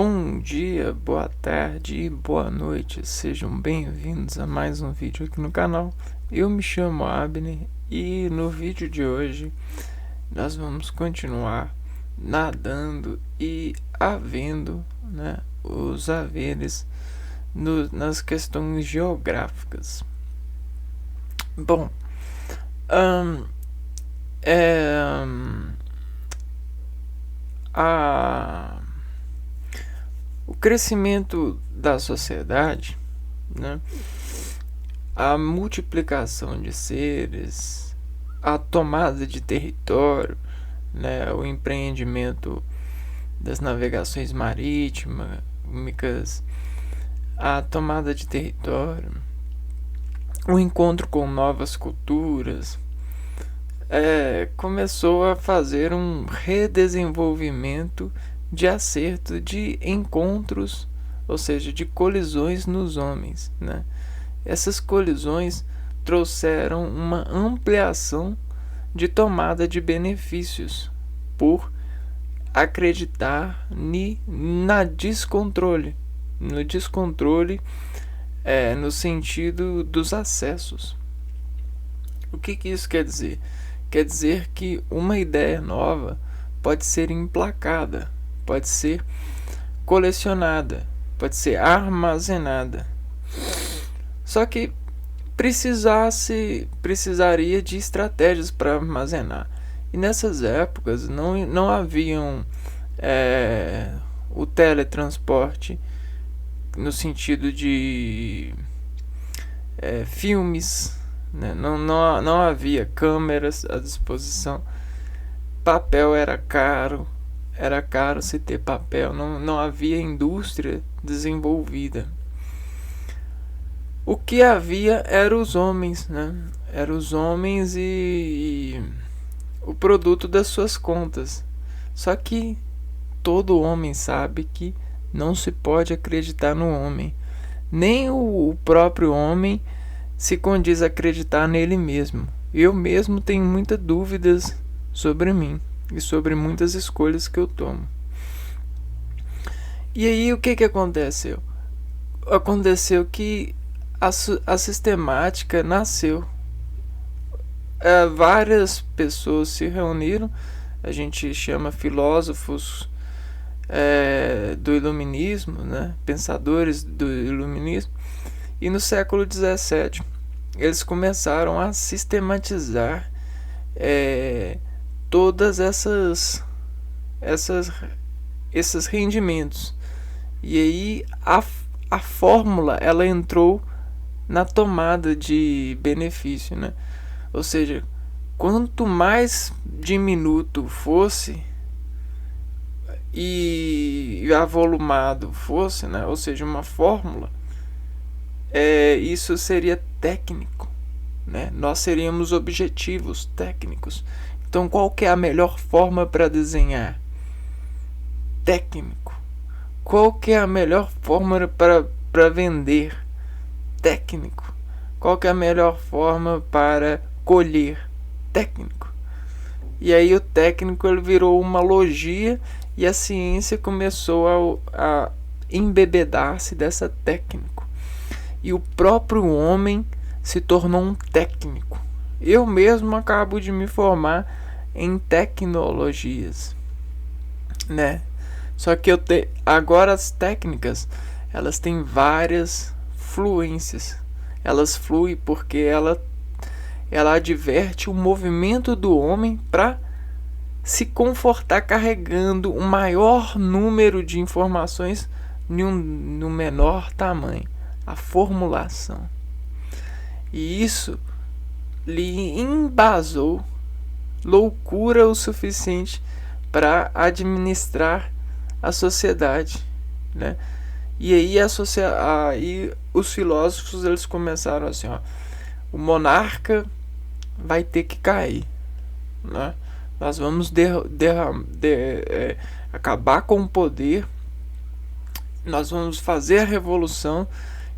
Bom dia, boa tarde e boa noite, sejam bem-vindos a mais um vídeo aqui no canal. Eu me chamo Abner e no vídeo de hoje nós vamos continuar nadando e havendo, os haveres nas questões geográficas. Bom, o crescimento da sociedade, a multiplicação de seres, a tomada de território, o empreendimento das navegações marítimas, a tomada de território, o encontro com novas culturas, começou a fazer um redesenvolvimento de acerto de encontros, ou seja, de colisões nos homens, Essas colisões trouxeram uma ampliação de tomada de benefícios por acreditar no descontrole no sentido dos acessos. O que isso quer dizer? Quer dizer que uma ideia nova pode ser emplacada, pode ser colecionada, pode ser armazenada. Só que precisaria de estratégias para armazenar. E nessas épocas não haviam o teletransporte no sentido de filmes, não havia câmeras à disposição, papel era caro se ter papel, não havia indústria desenvolvida. O que havia eram os homens, Eram os homens e o produto das suas contas. Só que todo homem sabe que não se pode acreditar no homem. Nem o próprio homem se condiz acreditar nele mesmo. Eu mesmo tenho muitas dúvidas sobre mim e sobre muitas escolhas que eu tomo. E aí o que aconteceu? Aconteceu que a sistemática nasceu. Várias pessoas se reuniram, a gente chama filósofos do iluminismo, pensadores do iluminismo, e no século XVII eles começaram a sistematizar todas esses rendimentos. E aí a fórmula ela entrou na tomada de benefício, Ou seja, quanto mais diminuto fosse e avolumado fosse, ou seja, uma fórmula, isso seria técnico, Nós seríamos objetivos técnicos. Então, qual que é a melhor forma para desenhar? Técnico. Qual que é a melhor forma para vender? Técnico. Qual que é a melhor forma para colher? Técnico. E aí o técnico ele virou uma logia e a ciência começou a embebedar-se dessa técnico. E o próprio homem se tornou um técnico. Eu mesmo acabo de me formar em tecnologias, Só que agora as técnicas, elas têm várias fluências. Elas fluem porque ela adverte o movimento do homem para se confortar carregando um maior número de informações no menor tamanho. A formulação. E isso lhe embasou loucura o suficiente para administrar a sociedade, E aí aí os filósofos eles começaram assim, o monarca vai ter que cair, Nós vamos acabar com o poder, nós vamos fazer a revolução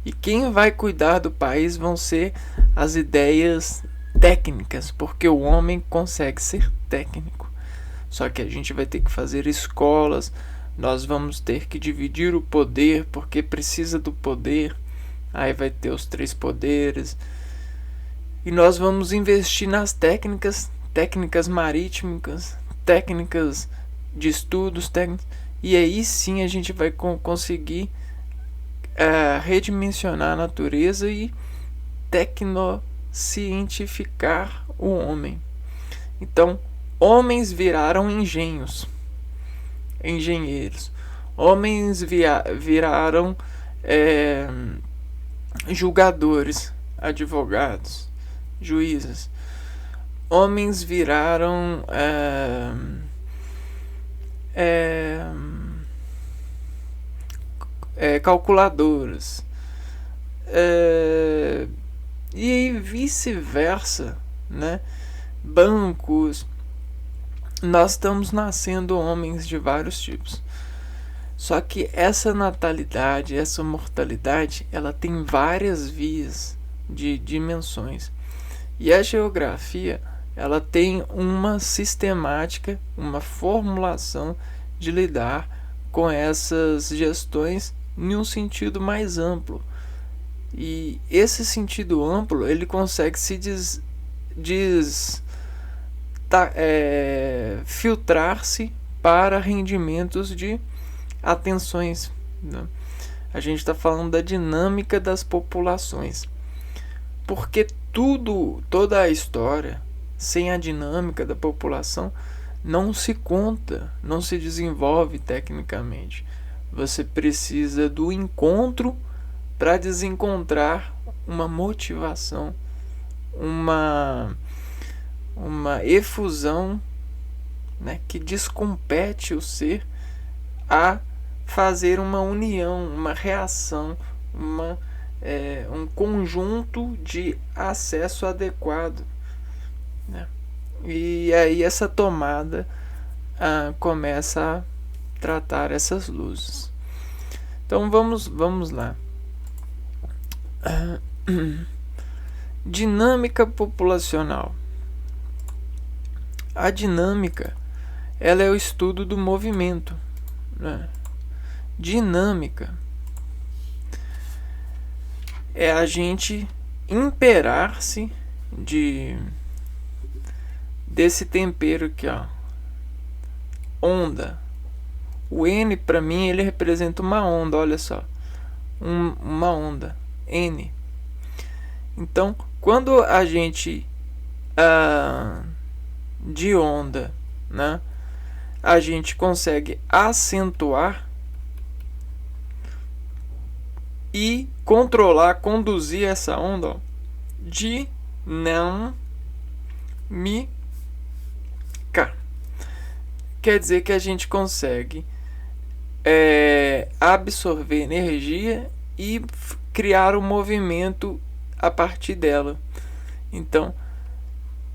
e quem vai cuidar do país vão ser as ideias técnicas, porque o homem consegue ser técnico. Só que a gente vai ter que fazer escolas nós vamos ter que dividir o poder, porque precisa do poder, aí vai ter os 3 poderes, e nós vamos investir nas técnicas marítimas, técnicas de estudos técnicos, e aí sim a gente vai conseguir redimensionar a natureza e tecnocientificar o homem. Então, homens viraram engenheiros. Homens viraram julgadores, advogados, juízes. Homens viraram calculadoras. E vice-versa, né? Bancos. Nós estamos nascendo homens de vários tipos. Só que essa natalidade, essa mortalidade, ela tem várias vias de dimensões. E a geografia, ela tem uma sistemática, uma formulação de lidar com essas gestões em um sentido mais amplo. E esse sentido amplo, ele consegue se filtrar-se para rendimentos de atenções, né? A gente está falando da dinâmica das populações, porque toda a história sem a dinâmica da população não se conta, não se desenvolve tecnicamente. Você precisa do encontro para desencontrar uma motivação, uma efusão, né, que descompete o ser a fazer uma união, uma reação, um conjunto de acesso adequado, né? E aí essa tomada começa a tratar essas luzes. Então vamos lá. Dinâmica populacional. A dinâmica, ela é o estudo do movimento, né? Dinâmica é a gente imperar-se desse tempero aqui, ó, onda. O N para mim ele representa uma onda, olha só, uma onda N. Então, quando a gente de onda, né, a gente consegue acentuar e controlar, conduzir essa onda, ó, dinâmica. Quer dizer que a gente consegue absorver energia e criar um movimento a partir dela. Então,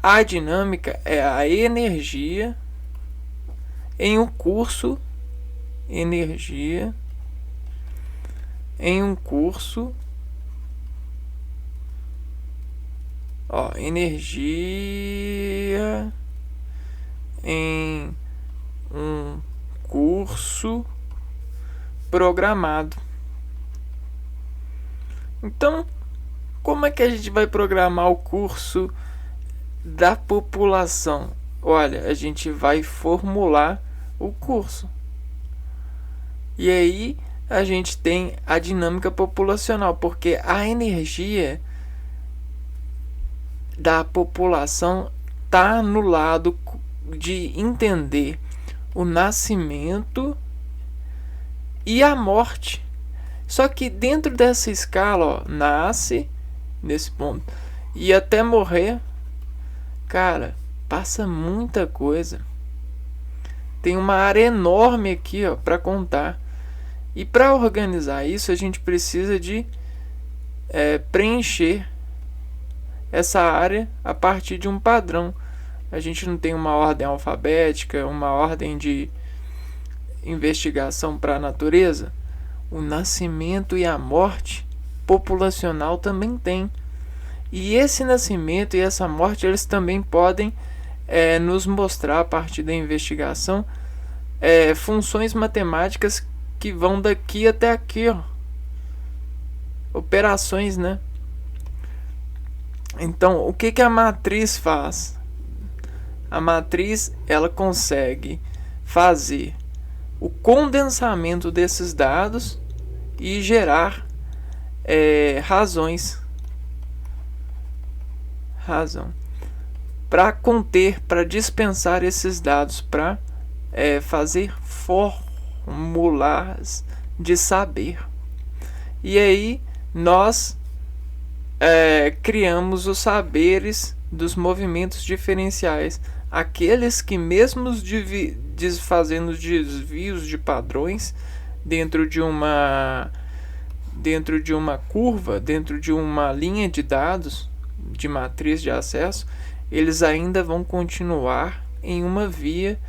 a dinâmica é a energia em um curso, energia em um curso, energia em um curso programado. Então, como é que a gente vai programar o curso da população? Olha, a gente vai formular o curso. E aí a gente tem a dinâmica populacional, porque a energia da população está no lado de entender o nascimento e a morte. Só que dentro dessa escala, nasce nesse ponto e até morrer, cara, passa muita coisa. Tem uma área enorme aqui, para contar. E para organizar isso, a gente precisa de preencher essa área a partir de um padrão. A gente não tem uma ordem alfabética, uma ordem de investigação para a natureza. O nascimento e a morte populacional também tem. E esse nascimento e essa morte, eles também podem nos mostrar, a partir da investigação, funções matemáticas que vão daqui até aqui, ó. Operações, né? Então, o que a matriz faz? A matriz, ela consegue fazer o condensamento desses dados e gerar razão para conter, para dispensar esses dados, para fazer fórmulas de saber. E aí nós criamos os saberes dos movimentos diferenciais, aqueles que mesmo fazendo desvios de padrões dentro de uma curva, dentro de uma linha de dados de matriz de acesso, eles ainda vão continuar em uma via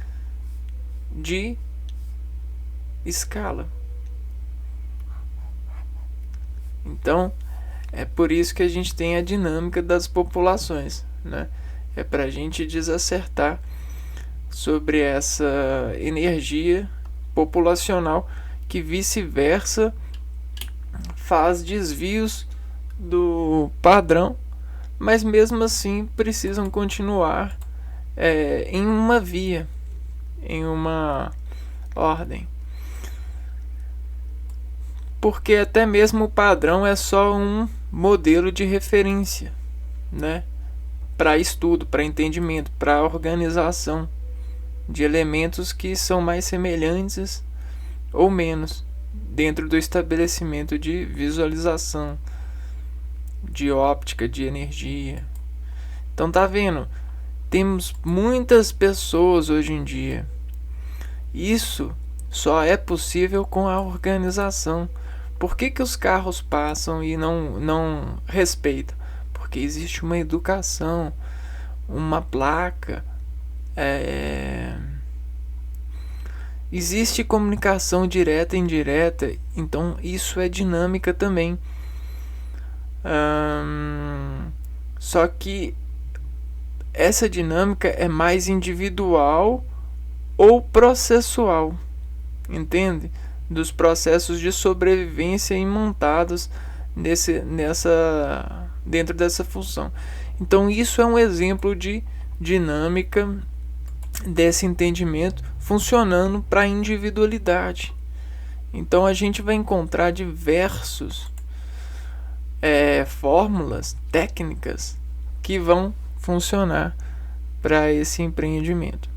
de escala. Então, é por isso que a gente tem a dinâmica das populações, né? É para a gente desacertar sobre essa energia populacional que vice-versa faz desvios do padrão, mas mesmo assim precisam continuar em uma via, em uma ordem. Porque até mesmo o padrão é só um modelo de referência, né? Para estudo, para entendimento, para organização de elementos que são mais semelhantes ou menos dentro do estabelecimento de visualização, de óptica, de energia. Então tá vendo? Temos muitas pessoas hoje em dia. Isso só é possível com a organização. Por que os carros passam e não respeitam? Porque existe uma educação, uma placa, existe comunicação direta e indireta, então isso é dinâmica também. Só que essa dinâmica é mais individual ou processual, entende? Dos processos de sobrevivência imantados dentro dessa função. Então isso é um exemplo de dinâmica desse entendimento funcionando para a individualidade. Então a gente vai encontrar diversos fórmulas técnicas que vão funcionar para esse empreendimento.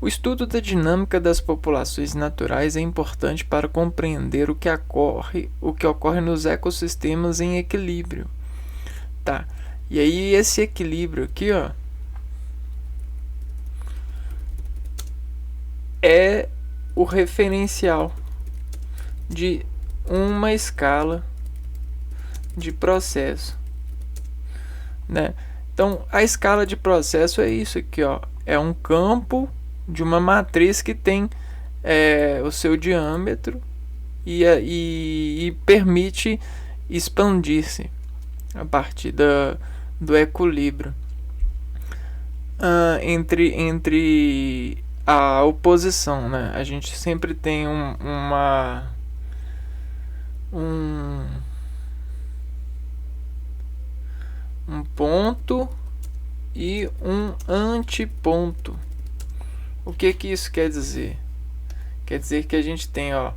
O estudo da dinâmica das populações naturais é importante para compreender o que ocorre nos ecossistemas em equilíbrio. Tá? E aí esse equilíbrio aqui, ó, é o referencial de uma escala de processo, né? Então a escala de processo é isso aqui, ó, é um campo de uma matriz que tem o seu diâmetro e permite expandir-se a partir do equilíbrio entre a oposição, né? A gente sempre tem um ponto e um antiponto. O que isso quer dizer? Quer dizer que a gente tem, ó,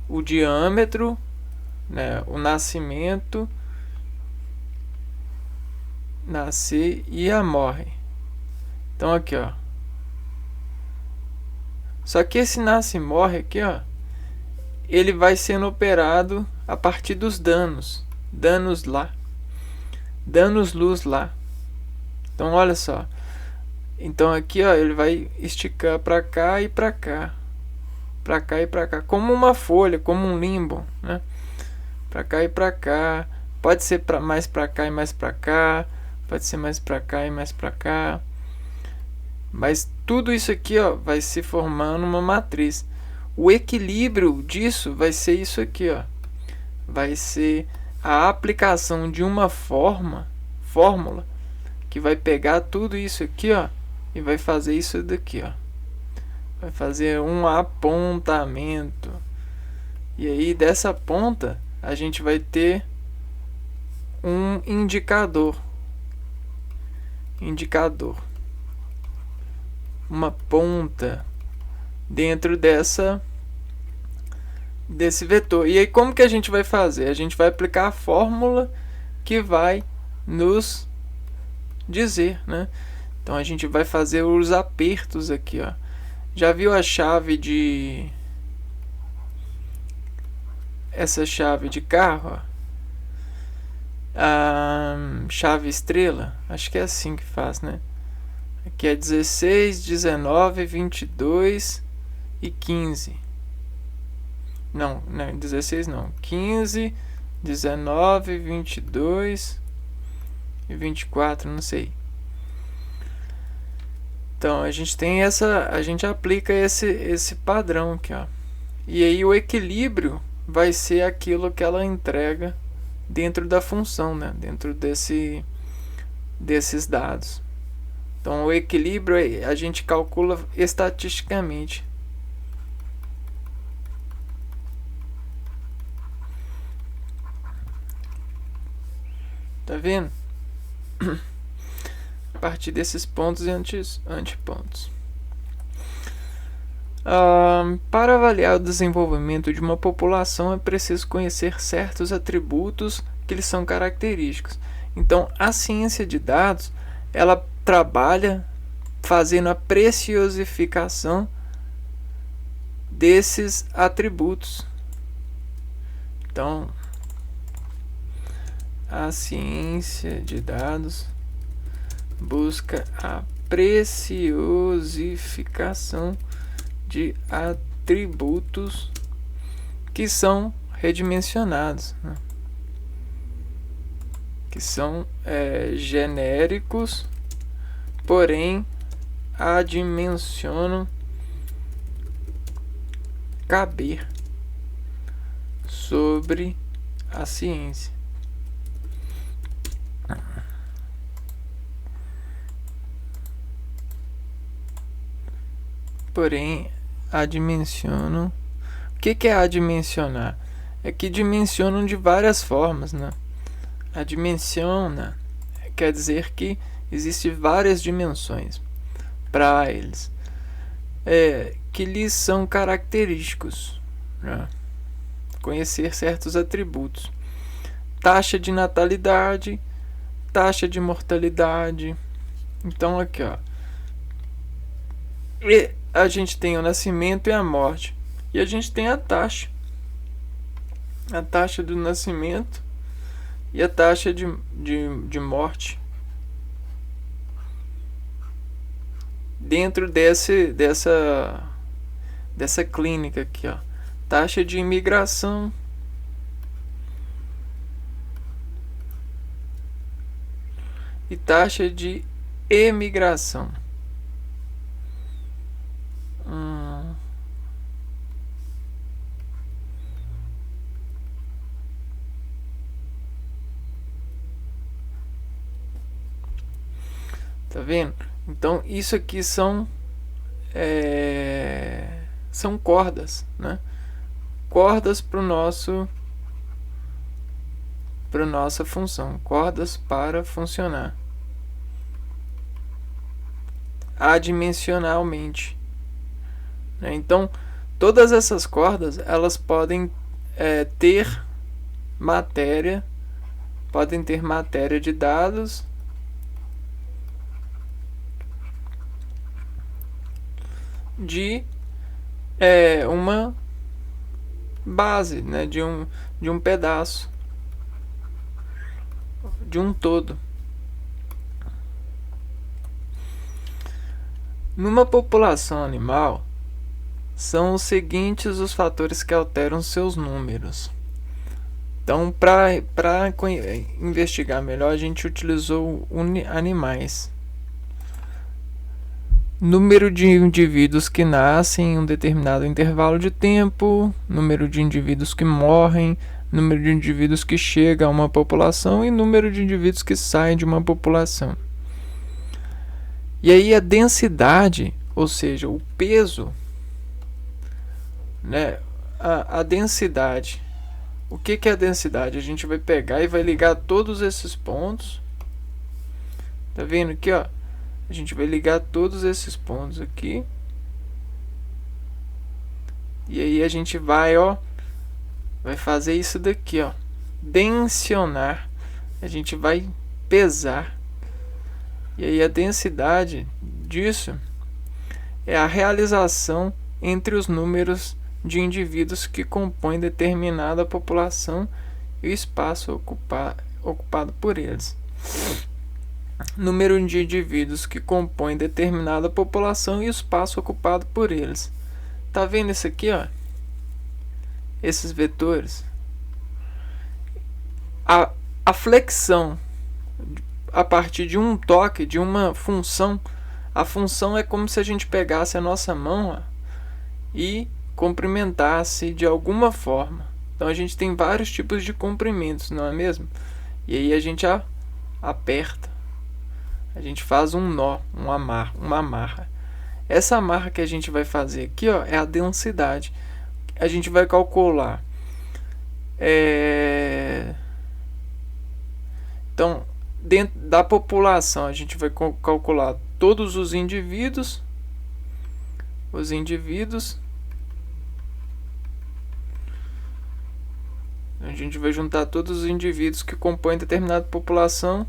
o diâmetro, né, o nascimento, nascer e a morre. Então aqui, ó. Só que esse nasce e morre aqui, ó, ele vai sendo operado a partir dos danos lá, danos luz lá. Então olha só. Então aqui, ó, ele vai esticar para cá e para cá, para cá e para cá, como uma folha, como um limbo, né? Para cá e para cá. Pode ser mais para cá e mais para cá, pode ser mais para cá e mais para cá. Mas tudo isso aqui, ó, vai se formando uma matriz. O equilíbrio disso vai ser isso aqui, ó. Vai ser a aplicação de uma fórmula que vai pegar tudo isso aqui, ó, e vai fazer isso daqui, ó. vai fazer um apontamento. E aí dessa ponta a gente vai ter um indicador. Uma ponta dentro desse vetor. E aí como que a gente vai fazer? A gente vai aplicar a fórmula que vai nos dizer, né? Então a gente vai fazer os apertos aqui, ó. Já viu a chave de essa chave de carro, ó? A chave estrela, acho que é assim que faz, né? Aqui é 16, 19, 22 e 15. Não, 16 não. 15, 19, 22 e 24, não sei. Então a gente tem a gente aplica esse padrão aqui, ó. E aí o equilíbrio vai ser aquilo que ela entrega dentro da função, né? Dentro desses dados. Então o equilíbrio a gente calcula estatisticamente. Tá vendo? A partir desses pontos e antipontos. Para avaliar o desenvolvimento de uma população é preciso conhecer certos atributos que lhes são característicos. Então, a ciência de dados, ela trabalha fazendo a preciosificação desses atributos. Então, a ciência de dados busca a preciosificação de atributos que são redimensionados, né? Que são genéricos, porém adimensionam caber sobre a ciência. Porém, adimensionam. O que é adimensionar? É que dimensionam de várias formas, né? Adimensiona quer dizer que existem várias dimensões para eles, que lhes são característicos, né? Conhecer certos atributos. Taxa de natalidade, taxa de mortalidade. Então aqui, ó, e a gente tem o nascimento e a morte, e a gente tem a taxa do nascimento e a taxa de morte dentro dessa clínica aqui, ó. Taxa de imigração e taxa de emigração. Tá vendo? Então isso aqui são cordas, né? Cordas para nossa função, cordas para funcionar adimensionalmente, né? Então todas essas cordas elas podem ter matéria de dados de uma base, né, de um pedaço, de um todo. Numa população animal, são os seguintes os fatores que alteram seus números. Então, para investigar melhor, a gente utilizou animais. Número de indivíduos que nascem em um determinado intervalo de tempo, número de indivíduos que morrem, número de indivíduos que chegam a uma população e número de indivíduos que saem de uma população. E aí a densidade, ou seja, o peso né, a densidade. O que é a densidade? A gente vai pegar e vai ligar todos esses pontos. Tá vendo aqui, ó? A gente vai ligar todos esses pontos aqui. E aí a gente vai, ó, vai fazer isso daqui, ó, densionar. A gente vai pesar. E aí a densidade disso é a realização entre os números de indivíduos que compõem determinada população e o espaço ocupado por eles. Número de indivíduos que compõem determinada população e o espaço ocupado por eles. Tá vendo isso aqui, ó? Esses vetores. A flexão a partir de um toque, de uma função. A função é como se a gente pegasse a nossa mão, ó, e comprimentasse de alguma forma. Então a gente tem vários tipos de comprimentos, não é mesmo? E aí a gente aperta. A gente faz um nó, uma amarra. Essa amarra que a gente vai fazer aqui, ó, é a densidade. A gente vai calcular. Então, dentro da população, a gente vai calcular todos os indivíduos. A gente vai juntar todos os indivíduos que compõem determinada população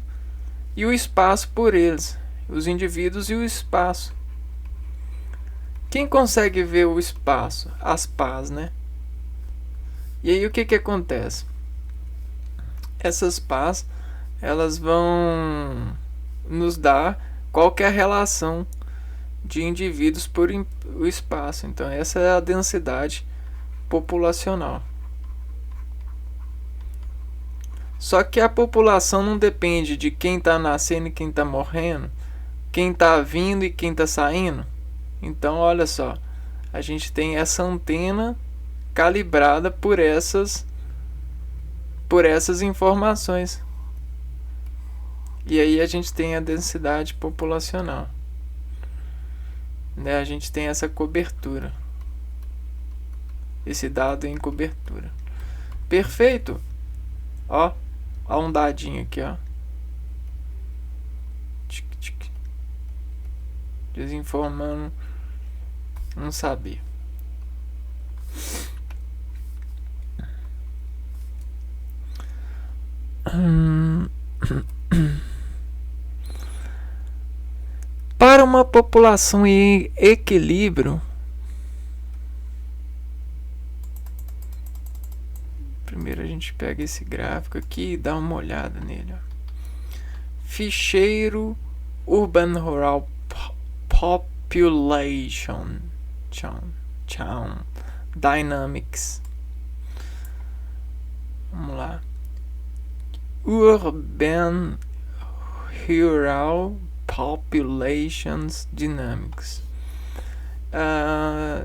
e o espaço por eles. Os indivíduos e o espaço. Quem consegue ver o espaço? As pás, né? E aí o que acontece? Essas pás, elas vão nos dar qual que é a relação de indivíduos por o espaço. Então essa é a densidade populacional. Só que a população não depende de quem está nascendo e quem está morrendo, quem está vindo e quem está saindo. Então, olha só, a gente tem essa antena calibrada por essas informações. E aí a gente tem a densidade populacional, né? A gente tem essa cobertura, esse dado em cobertura. Perfeito? Ó um dadinho aqui, ó. Desinformando um saber. Para uma população em equilíbrio, primeiro a gente pega esse gráfico aqui e dá uma olhada nele, ó. Ficheiro Urban Rural Population Dynamics. Vamos lá. Urban Rural Populations Dynamics.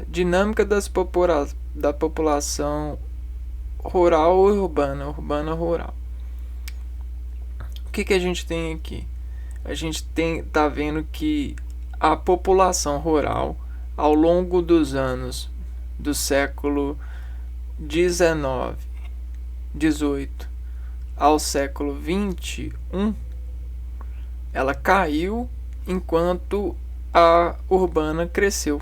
Dinâmica da população rural ou urbana rural. O que a gente tem aqui? A gente tá vendo que a população rural ao longo dos anos do século 18 ao século 21, ela caiu enquanto a urbana cresceu.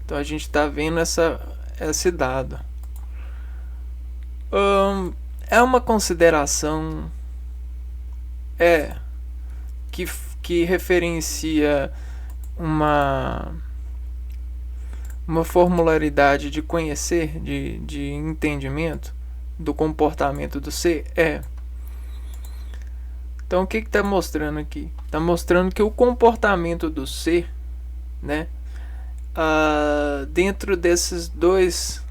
Então a gente está vendo esse dado. É uma consideração que referencia uma formularidade de conhecer, de entendimento do comportamento do ser. Então o que está mostrando aqui? Está mostrando que o comportamento do ser, né, dentro desses dois,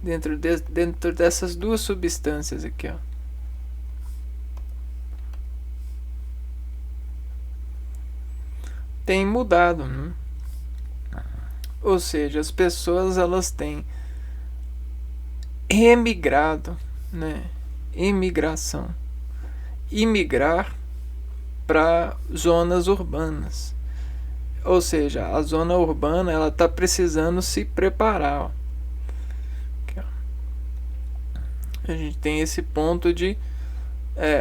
dentro dessas duas substâncias aqui, ó, tem mudado, né? Ou seja, as pessoas elas têm emigrado, né? Imigrar para zonas urbanas. ou seja, a zona urbana ela está precisando se preparar. Ó. Aqui, ó. A gente tem esse ponto de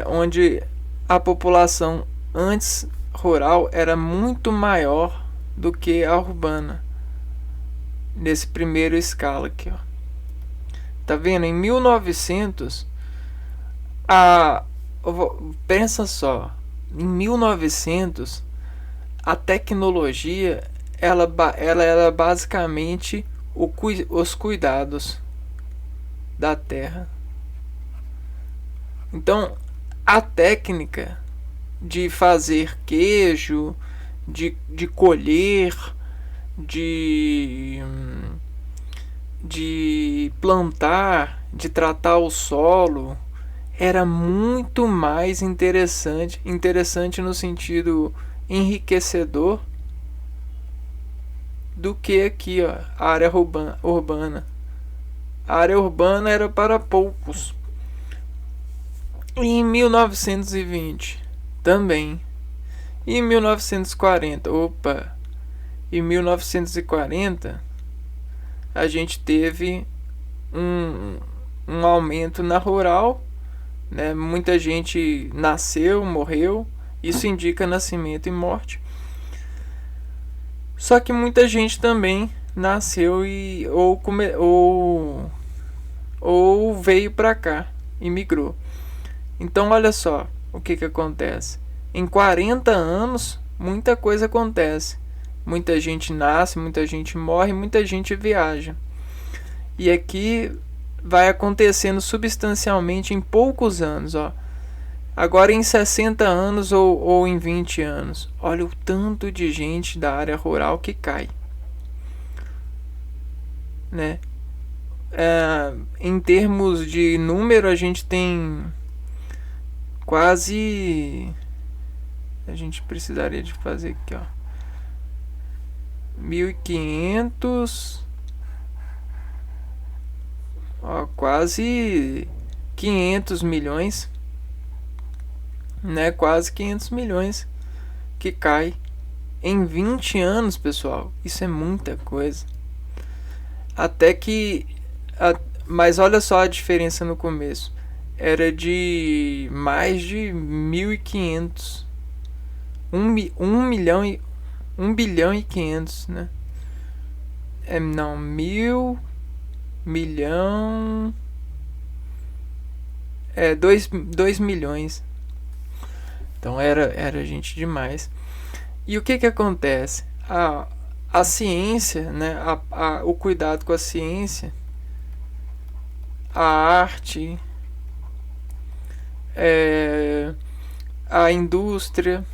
onde a população antes rural era muito maior do que a urbana. Nesse primeiro escala aqui, ó. Tá vendo? Em 1900, pensa só, em 1900 a tecnologia ela era basicamente os cuidados da terra. Então, a técnica de fazer queijo, de colher, de plantar, de tratar o solo, era muito mais interessante no sentido enriquecedor do que aqui, ó, a área urbana. A área urbana era para poucos. E em 1920 também. E em 1940, em 1940 a gente teve um aumento na rural, né? Muita gente nasceu, morreu, isso indica nascimento e morte. Só que muita gente também nasceu ou veio para cá, imigrou. Então olha só o que acontece. Em 40 anos, muita coisa acontece. Muita gente nasce, muita gente morre, muita gente viaja. E aqui vai acontecendo substancialmente em poucos anos, ó. Agora em 60 anos ou em 20 anos. Olha o tanto de gente da área rural que cai. Né? Em termos de número, a gente tem quase... A gente precisaria de fazer aqui, ó. 1.500... Ó, quase 500 milhões, né? Quase 500 milhões que cai em 20 anos, pessoal. Isso é muita coisa. Até que... mas olha só a diferença no começo. Era de mais de 1.500. 1 bilhão e 500, né? Não, 1.000 milhão... 2 milhões. Então era gente demais. E o que acontece? A ciência, né? O cuidado com a ciência, a arte, a indústria,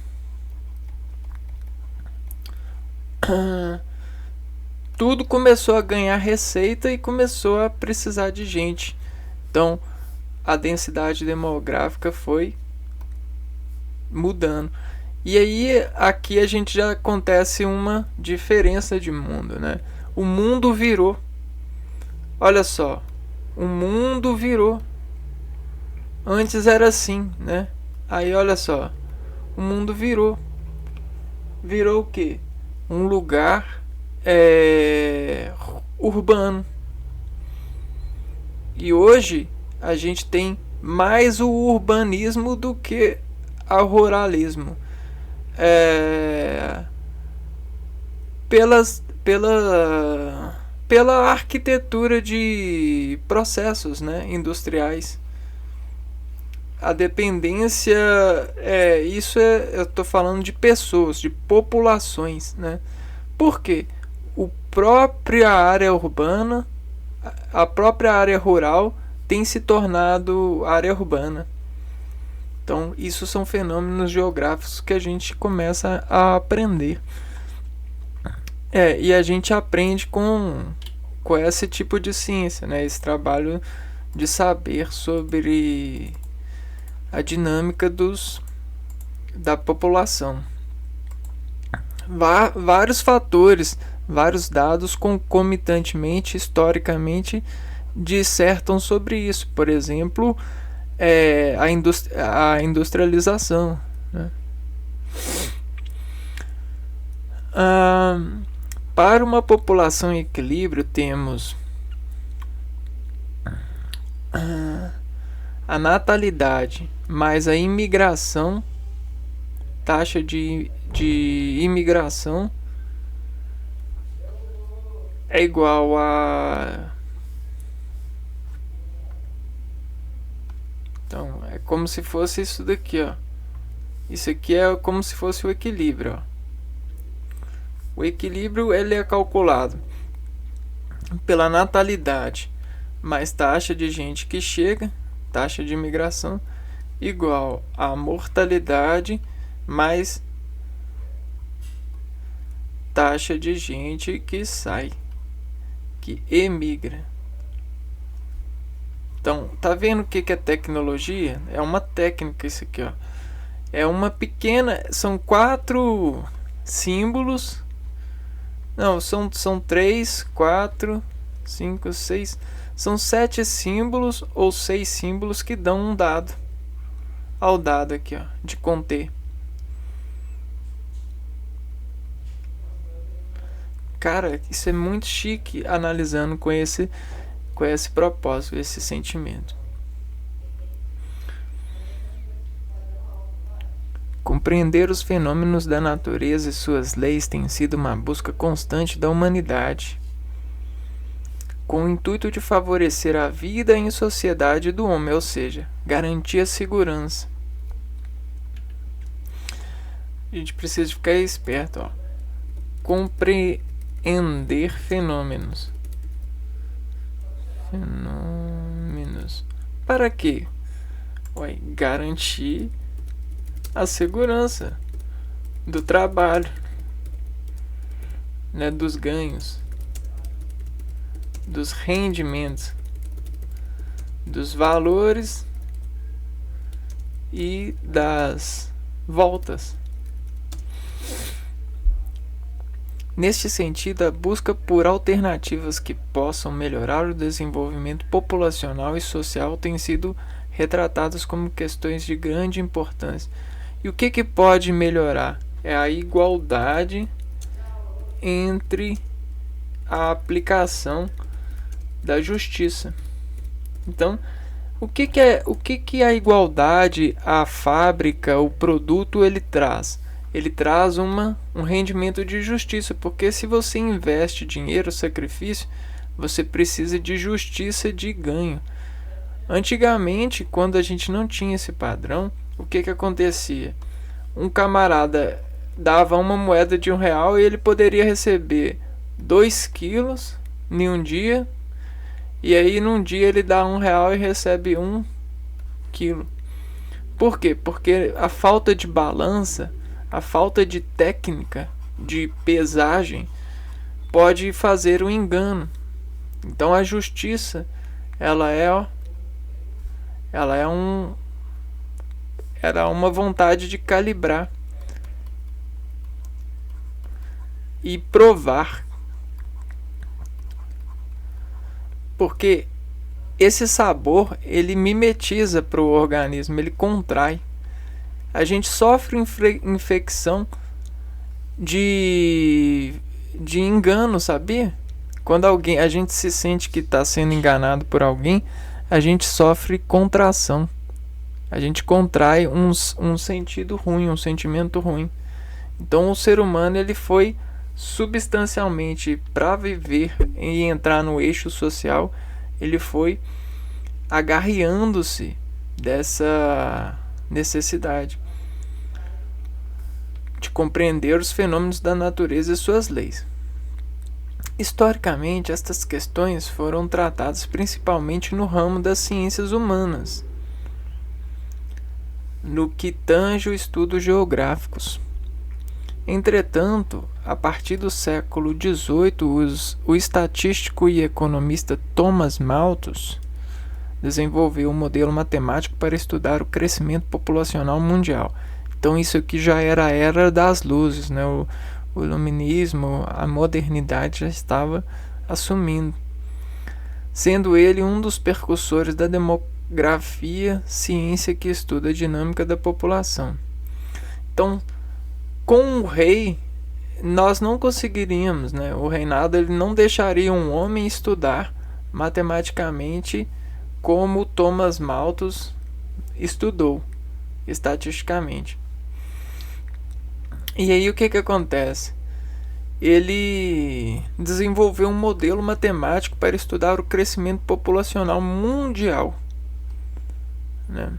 tudo começou a ganhar receita e começou a precisar de gente. Então a densidade demográfica foi mudando. E aí aqui a gente já acontece uma diferença de mundo, né? O mundo virou. Olha só, o mundo virou. Antes era assim, né? Aí olha só, o mundo virou. Virou o quê? Um lugar urbano. E hoje a gente tem mais o urbanismo do que o ruralismo. Pela arquitetura de processos, né, industriais. A dependência, eu estou falando de pessoas, de populações, né? Por quê? A própria área urbana, a própria área rural tem se tornado área urbana. Então, isso são fenômenos geográficos que a gente começa a aprender. E a gente aprende com esse tipo de ciência, né? Esse trabalho de saber sobre a dinâmica da população. Vários fatores, vários dados concomitantemente, historicamente, dissertam sobre isso. Por exemplo, a industrialização, né? Para uma população em equilíbrio, temos a natalidade mais a imigração, taxa de imigração é igual a... Então, é como se fosse isso daqui, ó. Isso aqui é como se fosse o equilíbrio, ó. O equilíbrio ele é calculado pela natalidade mais taxa de gente que chega, taxa de imigração, igual a mortalidade mais taxa de gente que sai, que emigra. Então, tá vendo o que é tecnologia? É uma técnica isso aqui, ó. É uma pequena... São 4 símbolos. Não, são 3, 4, 5, 6... São 7 símbolos ou 6 símbolos que dão um dado. Ao dado aqui, ó, de conter. Cara, isso é muito chique analisando com esse propósito, esse sentimento. Compreender os fenômenos da natureza e suas leis tem sido uma busca constante da humanidade, com o intuito de favorecer a vida em sociedade do homem, ou seja, garantir a segurança. A gente precisa ficar esperto, ó. Compreender fenômenos. Para quê? Garantir a segurança do trabalho, né, dos ganhos, dos rendimentos, dos valores e das voltas. Neste sentido, a busca por alternativas que possam melhorar o desenvolvimento populacional e social tem sido retratadas como questões de grande importância. E o que pode melhorar? É a igualdade entre a aplicação da justiça. Então, o que a igualdade, a fábrica, o produto ele traz? Ele traz um rendimento de justiça, porque se você investe dinheiro, sacrifício, você precisa de justiça de ganho. Antigamente, quando a gente não tinha esse padrão, o que acontecia? Um camarada dava uma moeda de R$1 e ele poderia receber 2 quilos em um dia, e aí num dia ele dá R$1 e recebe 1 quilo. Por quê? Porque a falta de balança, a falta de técnica de pesagem pode fazer um engano. Então a justiça ela é uma vontade de calibrar e provar, porque esse sabor ele mimetiza para o organismo, ele contrai. A gente sofre infecção de engano, sabia? Quando a gente se sente que está sendo enganado por alguém, a gente sofre contração. A gente contrai um sentido ruim, um sentimento ruim. Então o ser humano ele foi substancialmente, para viver e entrar no eixo social, ele foi agarreando-se dessa necessidade de compreender os fenômenos da natureza e suas leis. Historicamente, estas questões foram tratadas principalmente no ramo das ciências humanas, no que tange o estudos geográficos. Entretanto, a partir do século XVIII, o estatístico e economista Thomas Malthus desenvolveu um modelo matemático para estudar o crescimento populacional mundial. Então isso aqui já era a era das luzes, né? O iluminismo, a modernidade já estava assumindo, sendo ele um dos precursores da demografia, ciência que estuda a dinâmica da população. Então, com o rei, nós não conseguiríamos, né? O reinado ele não deixaria um homem estudar matematicamente como Thomas Malthus estudou estatisticamente. E aí o que acontece? Ele desenvolveu um modelo matemático para estudar o crescimento populacional mundial, né?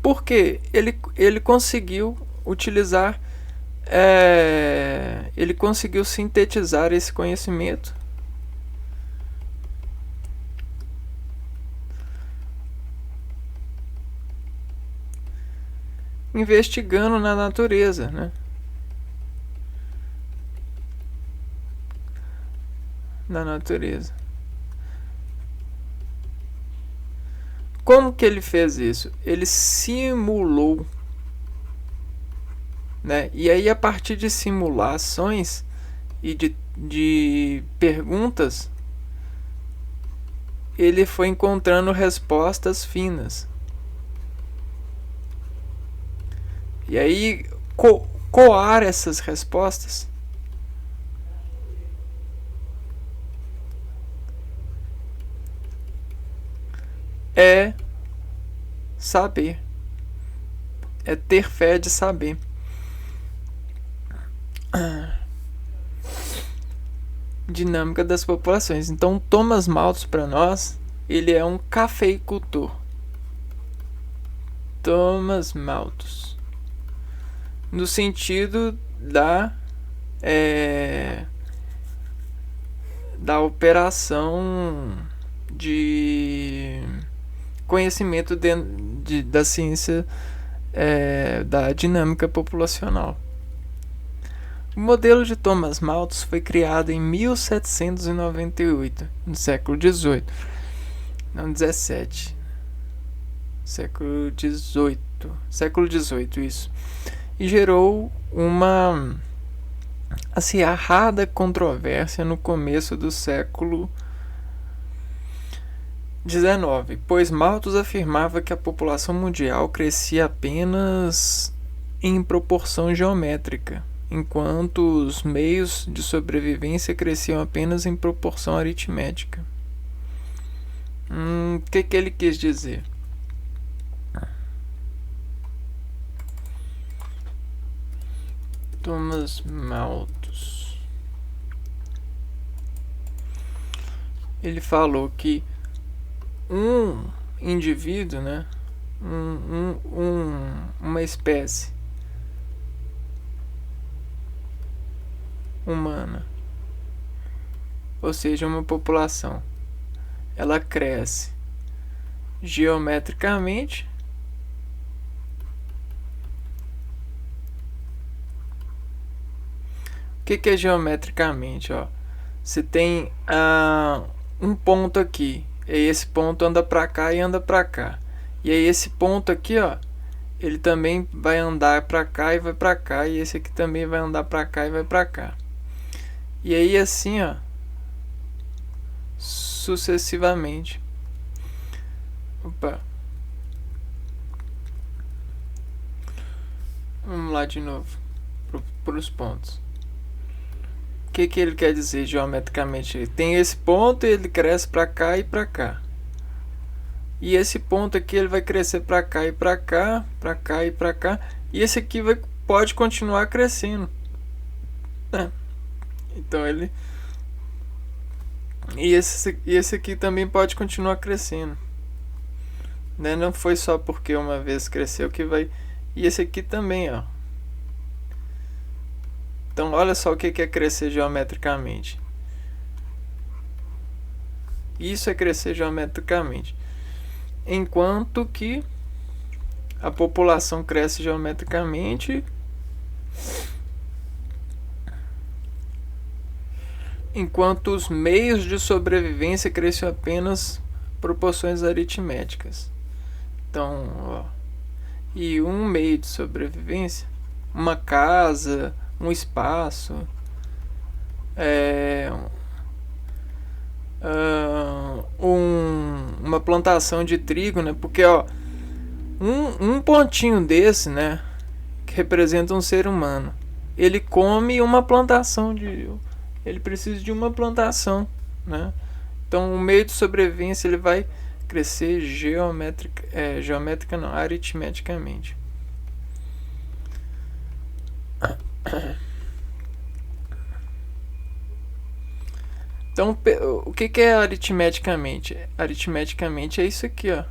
Porque ele conseguiu utilizar, ele conseguiu sintetizar esse conhecimento investigando na natureza, né? Na natureza. Como que ele fez isso? Ele simulou, né? E aí, a partir de simulações e de perguntas, ele foi encontrando respostas finas. E aí, coar essas respostas é saber. É ter fé de saber. Dinâmica das populações. Então, Thomas Malthus, para nós, ele é um cafeicultor. Thomas Malthus. No sentido da operação de conhecimento da ciência da dinâmica populacional. O modelo de Thomas Malthus foi criado em 1798, no século XVIII. Não, 17. Século XVIII. Século XVIII, isso. E gerou uma acirrada controvérsia no começo do século XIX, pois Malthus afirmava que a população mundial crescia apenas em proporção geométrica, enquanto os meios de sobrevivência cresciam apenas em proporção aritmética. O que ele quis dizer? Thomas Malthus. Ele falou que um indivíduo, né, uma espécie humana, ou seja, uma população, ela cresce geometricamente O que é geometricamente? Ó? Você tem um ponto aqui, e esse ponto anda para cá e anda para cá. E aí esse ponto aqui, ó, ele também vai andar para cá e vai para cá, e esse aqui também vai andar para cá e vai para cá. E aí assim, ó, sucessivamente. Opa. Vamos lá de novo para os pontos. O que ele quer dizer geometricamente? Ele tem esse ponto e ele cresce para cá e para cá. E esse ponto aqui ele vai crescer para cá e para cá, para cá e para cá. E esse aqui pode continuar crescendo. Então ele... E esse aqui também pode continuar crescendo. Né? Não foi só porque uma vez cresceu que vai... E esse aqui também, ó. Então, olha só o que é crescer geometricamente. Isso é crescer geometricamente. Enquanto que a população cresce geometricamente, enquanto os meios de sobrevivência crescem apenas proporções aritméticas. Então, ó, e um meio de sobrevivência, uma casa, um espaço, uma plantação de trigo, né? Porque ó, um pontinho desse, né, que representa um ser humano, ele come uma plantação ele precisa de uma plantação, né? Então o meio de sobrevivência ele vai crescer geométrica não, aritmeticamente. Então o que é aritmeticamente? Aritmeticamente é isso aqui, ó.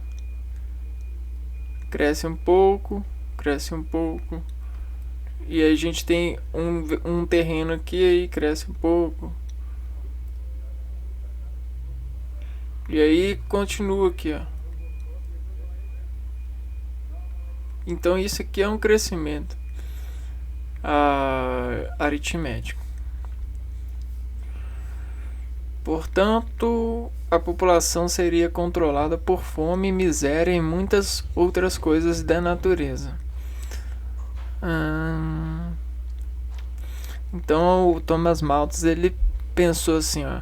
Cresce um pouco, e aí a gente tem um terreno aqui, aí cresce um pouco. E aí continua aqui, ó. Então isso aqui é um crescimento aritmético. Portanto, a população seria controlada por fome, miséria e muitas outras coisas da natureza. Então o Thomas Malthus ele pensou assim, ó,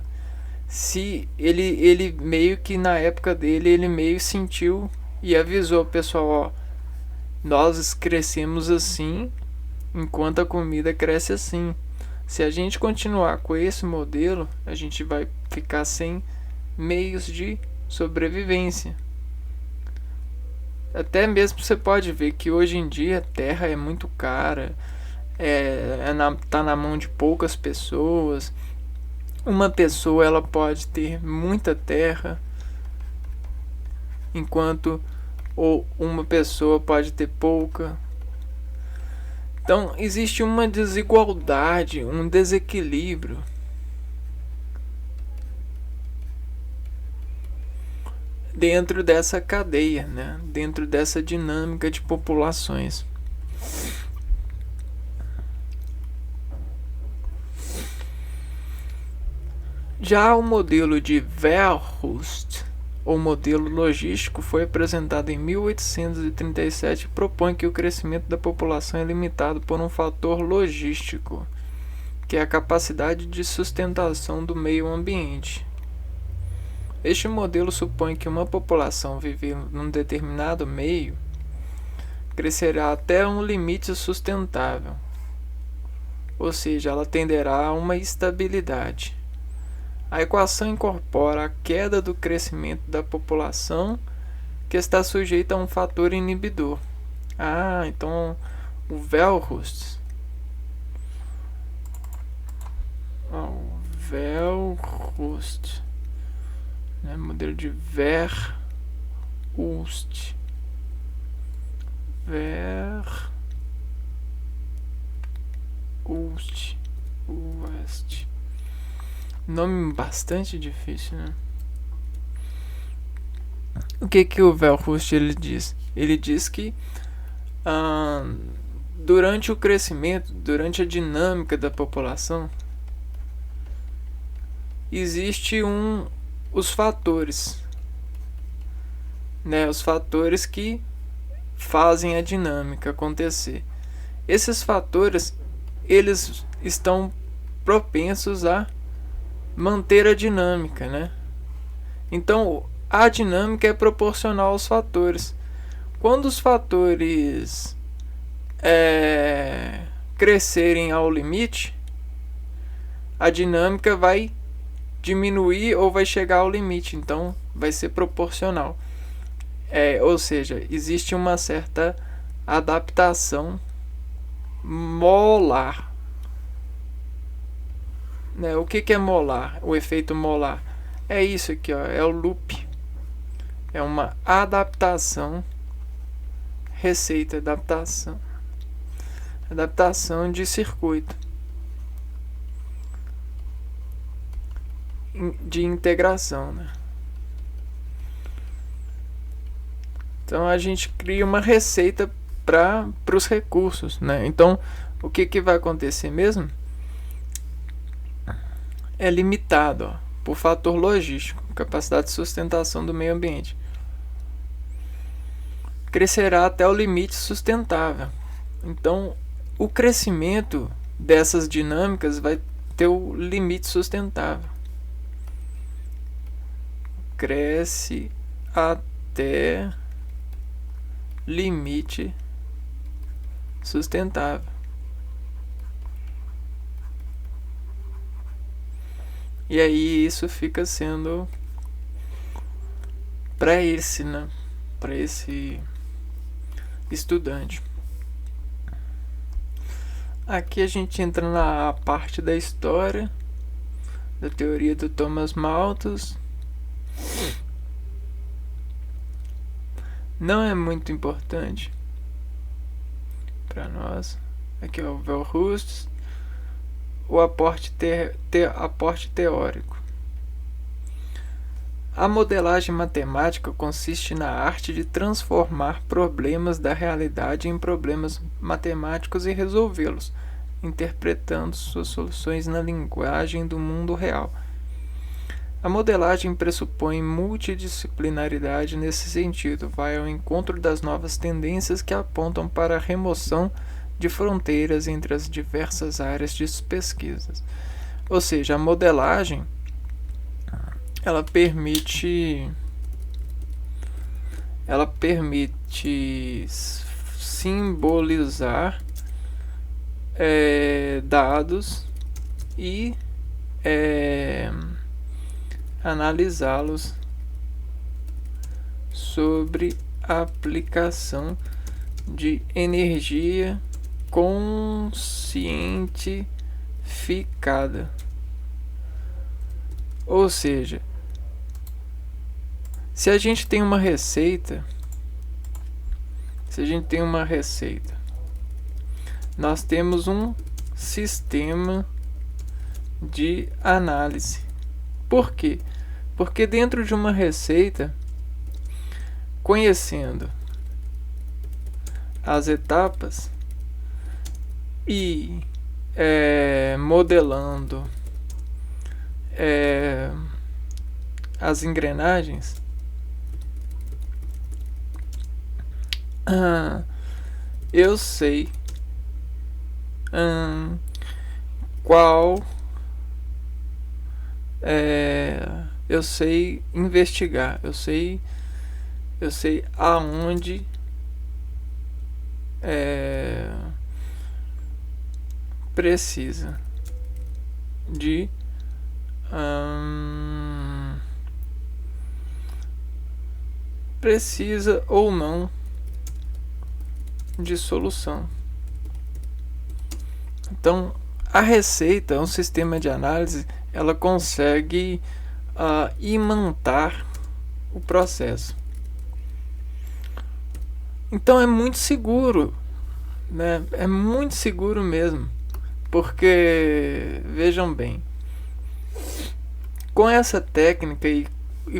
se ele meio que na época dele ele meio sentiu e avisou o pessoal, ó, nós crescemos assim enquanto a comida cresce assim. Se a gente continuar com esse modelo, a gente vai ficar sem meios de sobrevivência. Até mesmo você pode ver que hoje em dia a terra é muito cara, tá na mão de poucas pessoas. Uma pessoa ela pode ter muita terra, enquanto ou uma pessoa pode ter pouca. Então existe uma desigualdade, um desequilíbrio dentro dessa cadeia, né? Dentro dessa dinâmica de populações. Já o modelo de Verhulst, ou modelo logístico, foi apresentado em 1837 e propõe que o crescimento da população é limitado por um fator logístico, que é a capacidade de sustentação do meio ambiente. Este modelo supõe que uma população vivendo num determinado meio crescerá até um limite sustentável, ou seja, ela tenderá a uma estabilidade. A equação incorpora a queda do crescimento da população, que está sujeita a um fator inibidor. Então o Verhulst, né, modelo de Verhulst, nome bastante difícil, né? O que o Verhulst ele diz? Ele diz que durante o crescimento, durante a dinâmica da população, existe os fatores, né? Os fatores que fazem a dinâmica acontecer. Esses fatores, eles estão propensos a manter a dinâmica, né? Então, a dinâmica é proporcional aos fatores. Quando os fatores crescerem ao limite, a dinâmica vai diminuir ou vai chegar ao limite. Então, vai ser proporcional. Ou seja, existe uma certa adaptação molar. Né? O que é molar? O efeito molar é isso aqui, ó, é o loop. É uma adaptação, adaptação de circuito, de integração, né? Então a gente cria uma receita para os recursos, né? Então o que vai acontecer mesmo? É limitado, ó, por fator logístico, capacidade de sustentação do meio ambiente. Crescerá até o limite sustentável. Então, o crescimento dessas dinâmicas vai ter o limite sustentável. Cresce até limite sustentável. E aí isso fica sendo para esse, né? Para esse estudante. Aqui a gente entra na parte da história, da teoria do Thomas Malthus. Não é muito importante para nós. Aqui é o Verhulst, o aporte teórico. A modelagem matemática consiste na arte de transformar problemas da realidade em problemas matemáticos e resolvê-los, interpretando suas soluções na linguagem do mundo real. A modelagem pressupõe multidisciplinaridade nesse sentido, vai ao encontro das novas tendências que apontam para a remoção de fronteiras entre as diversas áreas de pesquisas. Ou seja, a modelagem ela permite simbolizar dados e analisá-los sobre a aplicação de energia conscientificada. Ou seja, se a gente tem uma receita, nós temos um sistema de análise. Por quê? Porque dentro de uma receita, conhecendo as etapas e modelando as engrenagens, eu sei qual eu sei investigar, eu sei aonde precisa de precisa ou não de solução. Então, a receita, um sistema de análise, ela consegue imantar o processo. Então é muito seguro, né? É muito seguro mesmo, porque vejam bem, com essa técnica e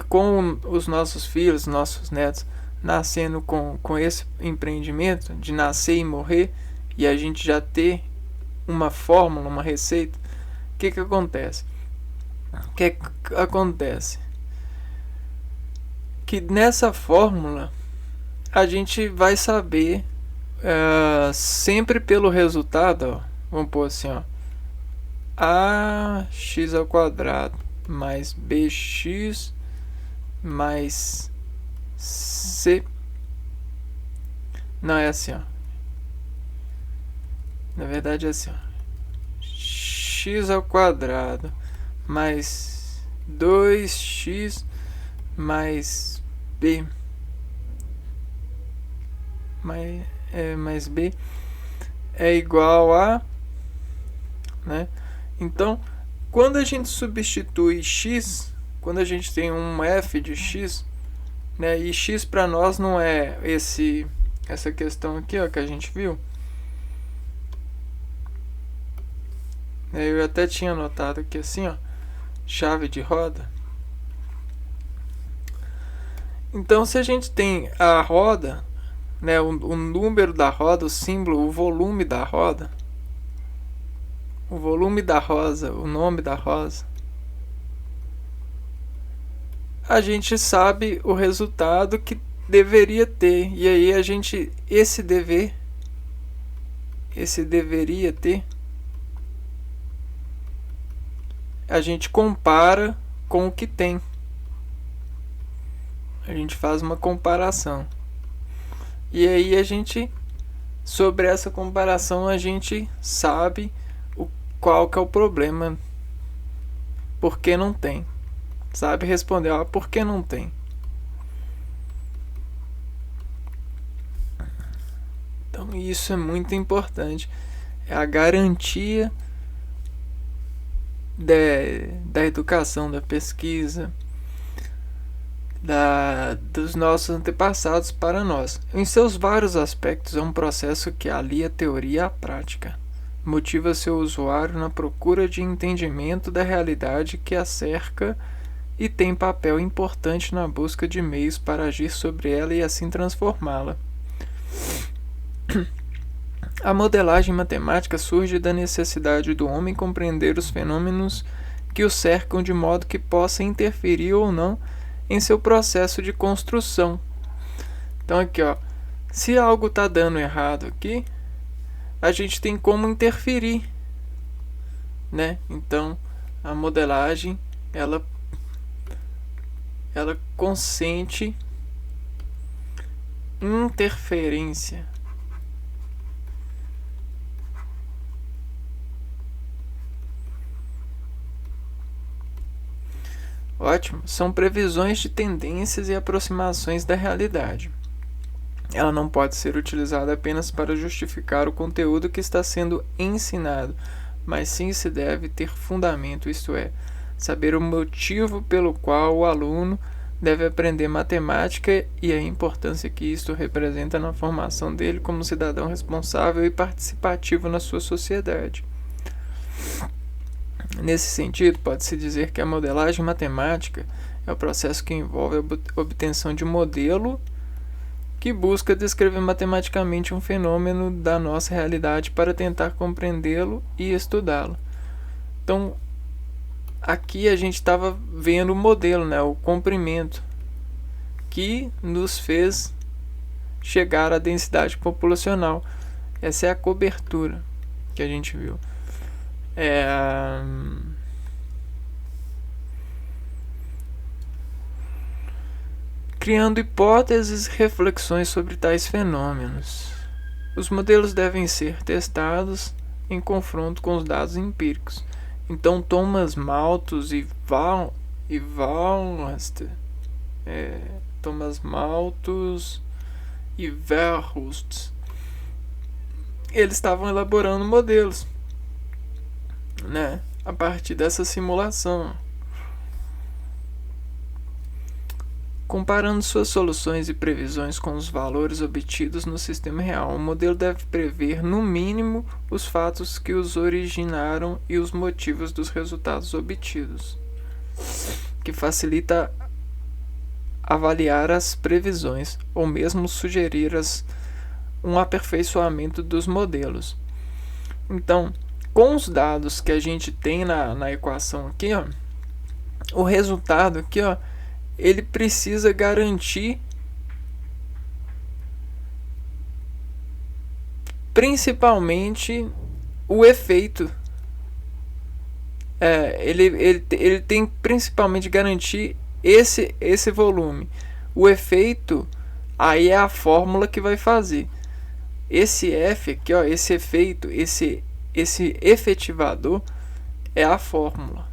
com os nossos filhos, nossos netos nascendo com esse empreendimento de nascer e morrer, e a gente já ter uma fórmula, uma receita, o que acontece? Que nessa fórmula a gente vai saber sempre pelo resultado, ó, vamos pôr assim, ó, ax ao quadrado mais bx mais c, não é assim, ó, na verdade é assim, ó, x ao quadrado mais 2x mais b mais b é igual a, né? Então, quando a gente substitui x, quando a gente tem um f de x, né, e x para nós não é essa questão aqui, ó, que a gente viu. Eu até tinha anotado aqui assim, ó, chave de roda. Então, se a gente tem a roda, né, o número da roda, o símbolo, o volume da roda, o volume da rosa, o nome da rosa, a gente sabe o resultado que deveria ter. E aí a gente, esse deveria ter, a gente compara com o que tem. A gente faz uma comparação. E aí a gente, sobre essa comparação, a gente sabe qual que é o problema por que não tem. Sabe responder, ó, por que não tem. Então isso é muito importante. É a garantia da educação, da pesquisa, dos nossos antepassados para nós. Em seus vários aspectos, é um processo que alia a teoria à prática. Motiva seu usuário na procura de entendimento da realidade que a cerca e tem papel importante na busca de meios para agir sobre ela e assim transformá-la. A modelagem matemática surge da necessidade do homem compreender os fenômenos que o cercam de modo que possa interferir ou não em seu processo de construção. Então aqui, ó, se algo está dando errado aqui, a gente tem como interferir, né? Então a modelagem ela consente interferência. Ótimo, são previsões de tendências e aproximações da realidade. Ela não pode ser utilizada apenas para justificar o conteúdo que está sendo ensinado, mas sim se deve ter fundamento, isto é, saber o motivo pelo qual o aluno deve aprender matemática e a importância que isto representa na formação dele como cidadão responsável e participativo na sua sociedade. Nesse sentido, pode-se dizer que a modelagem matemática é o processo que envolve a obtenção de um modelo que busca descrever matematicamente um fenômeno da nossa realidade para tentar compreendê-lo e estudá-lo. Então, aqui a gente estava vendo o modelo, né, o comprimento, que nos fez chegar à densidade populacional. Essa é a cobertura que a gente viu. Criando hipóteses e reflexões sobre tais fenômenos. Os modelos devem ser testados em confronto com os dados empíricos. Então Thomas Malthus e Verhulst, eles estavam elaborando modelos, né, a partir dessa simulação. Comparando suas soluções e previsões com os valores obtidos no sistema real, o modelo deve prever, no mínimo, os fatos que os originaram e os motivos dos resultados obtidos, que facilita avaliar as previsões, ou mesmo sugerir um aperfeiçoamento dos modelos. Então, com os dados que a gente tem na equação aqui, ó, o resultado aqui, ó, ele precisa garantir principalmente o efeito. Ele tem principalmente garantir esse volume. O efeito aí é a fórmula que vai fazer. Esse F aqui, ó, esse efeito, esse efetivador é a fórmula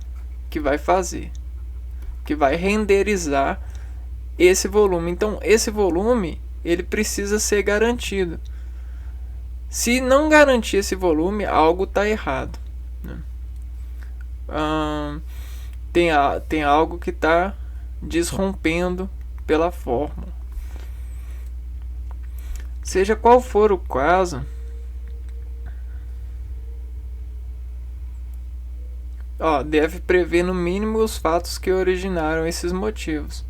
que vai fazer, que vai renderizar esse volume. Então esse volume ele precisa ser garantido. Se não garantir esse volume, algo está errado, né? Tem algo que está desrompendo pela fórmula. Seja qual for o caso, deve prever no mínimo os fatos que originaram esses motivos.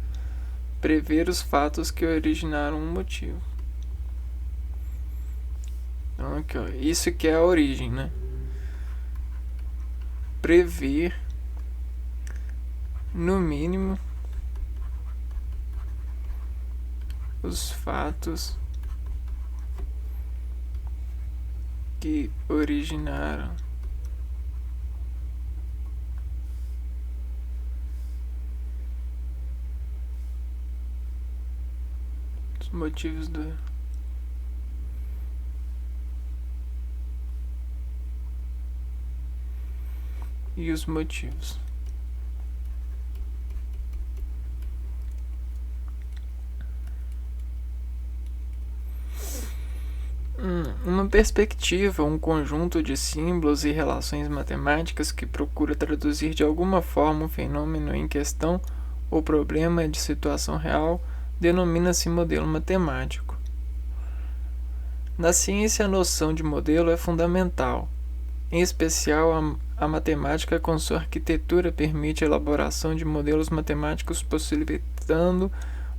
Prever os fatos que originaram um motivo. Então, aqui, ó, isso que é a origem, né? Prever no mínimo os fatos que originaram os motivos e os motivos. uma perspectiva, um conjunto de símbolos e relações matemáticas que procura traduzir de alguma forma o fenômeno em questão ou problema de situação real, denomina-se modelo matemático. Na ciência, a noção de modelo é fundamental. Em especial, a matemática com sua arquitetura permite a elaboração de modelos matemáticos, possibilitando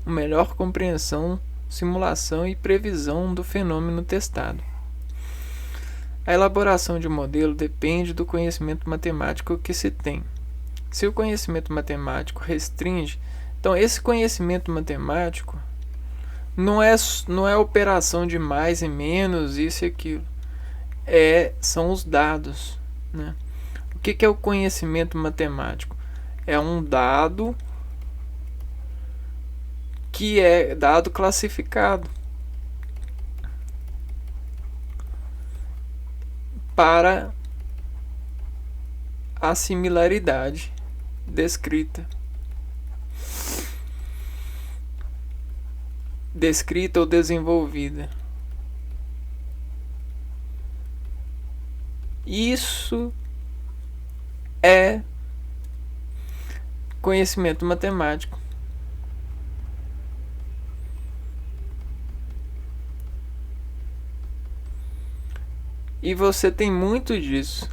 uma melhor compreensão, simulação e previsão do fenômeno testado. A elaboração de um modelo depende do conhecimento matemático que se tem. Se o conhecimento matemático restringe, então esse conhecimento matemático não é operação de mais e menos, isso e aquilo. São os dados, né? O que é o conhecimento matemático? É um dado que é dado classificado para a similaridade descrita ou desenvolvida. Isso é conhecimento matemático. E você tem muito disso.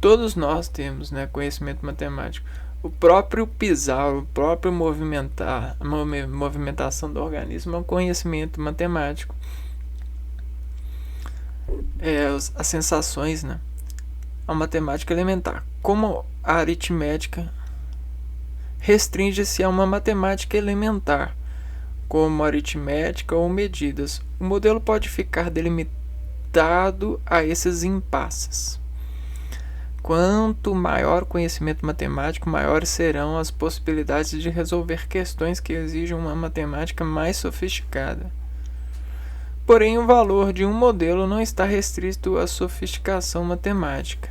Todos nós temos, né, conhecimento matemático. O próprio pisar, o próprio movimentação do organismo é um conhecimento matemático. As sensações, né? A matemática elementar. Como a aritmética restringe-se a uma matemática elementar, como aritmética ou medidas, o modelo pode ficar delimitado a esses impasses. Quanto maior o conhecimento matemático, maiores serão as possibilidades de resolver questões que exigem uma matemática mais sofisticada. Porém, o valor de um modelo não está restrito à sofisticação matemática,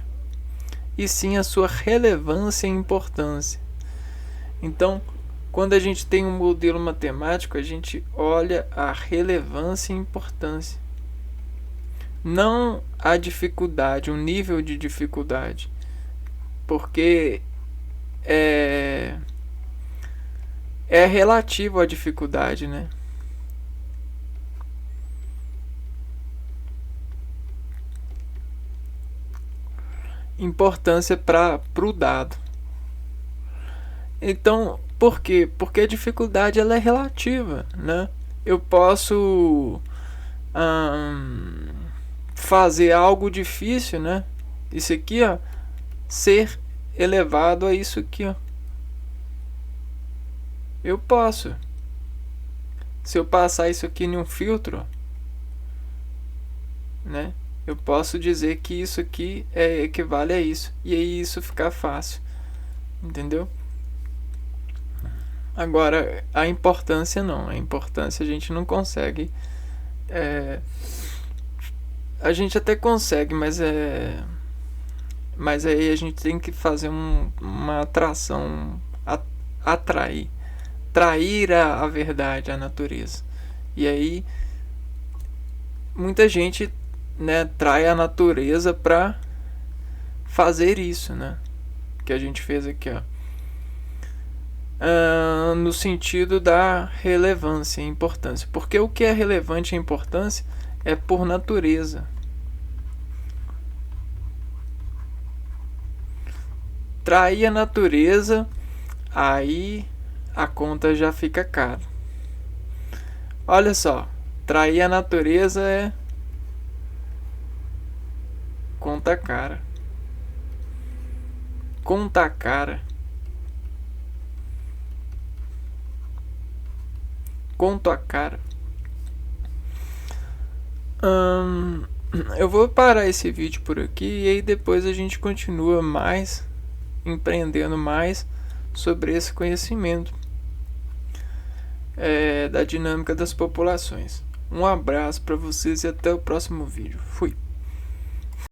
e sim à sua relevância e importância. Então, quando a gente tem um modelo matemático, a gente olha a relevância e importância. Não a dificuldade, o nível de dificuldade, porque é relativo à dificuldade, né? Importância para o dado. Então, por quê? Porque a dificuldade ela é relativa, né? Eu posso fazer algo difícil, né? Isso aqui, ó, ser elevado a isso aqui, ó. Eu posso. Se eu passar isso aqui em um filtro, né? Eu posso dizer que isso aqui equivale a isso. E aí isso fica fácil. Entendeu? Agora, a importância não. A importância a gente não consegue. A gente até consegue, mas aí a gente tem que fazer uma atração, trair a verdade, a natureza. E aí muita gente, né, trai a natureza para fazer isso, né? Que a gente fez aqui, ó. No sentido da relevância e importância. Porque o que é relevante e importância é por natureza. Trair a natureza, aí a conta já fica cara. Olha só, trair a natureza é conta cara. Conta cara. Conto a cara. Eu vou parar esse vídeo por aqui e aí depois a gente continua mais, empreendendo mais sobre esse conhecimento da dinâmica das populações. Um abraço para vocês e até o próximo vídeo. Fui!